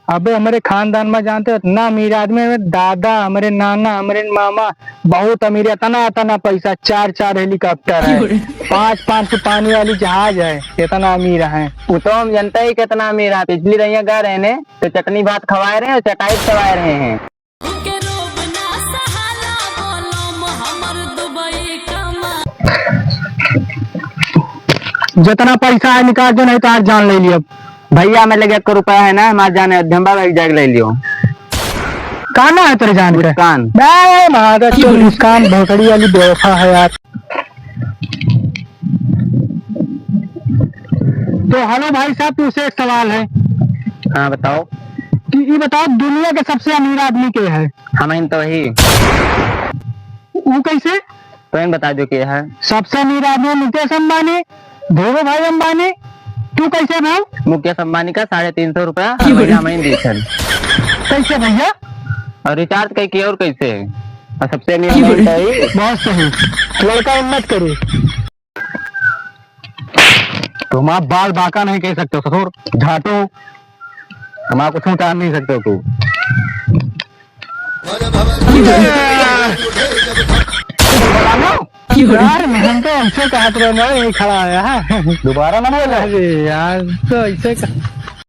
अबे हमारे खानदान में जानते हो इतना अमीर आदमी है, दादा हमारे नाना हमारे मामा बहुत अमीर है। तना तना पैसा, चार चार हेलीकॉप्टर है, पांच पांच पानी वाली जहाज है, इतना अमीर है। वो तो हम जनता ही कितना अमीर है। पिछली रैया गए रहे ने तो चटनी भात खवाए रहे और चटाई खवाए रहे हैं। जितना पैसा है निकाल दो, नहीं तो आज जान ले लियो। भैया में लगे 1 रुपया है ना, हमारे जाने अध्यम्बा भाई जाग ले लियो। काना है तेरे जान का मुस्कान मुस्कान भोसड़ी वाली बेवफा है यार। तो हेलो भाई साहब, तुझसे एक सवाल है। हाँ बताओ। कि ये बताओ दुनिया के सबसे अमीर आदमी के है? हम तो ही वो कैसे? तो इन बता दो क्या है। सबसे अमीर आदमी मुकेश अंबानी, धीरू भाई अंबानी। तू कैसे भाई? मुकेश अंबानी का 350 रुपया महीना दी छन। कैसे भैया? और रिचार्ज कई किया और कैसे? और सबसे अमीर तो ही। बहुत सही, लड़का हिम्मत करे। तुम आप बाल बांका नहीं कह सकते हो ससुर, झाटो हमारा कुछ उतार नहीं सकते हो तू। यार हम तो ऐसे कहते रहे, नहीं खड़ा आया है। दोबारा ना बोला यार, तो ऐसे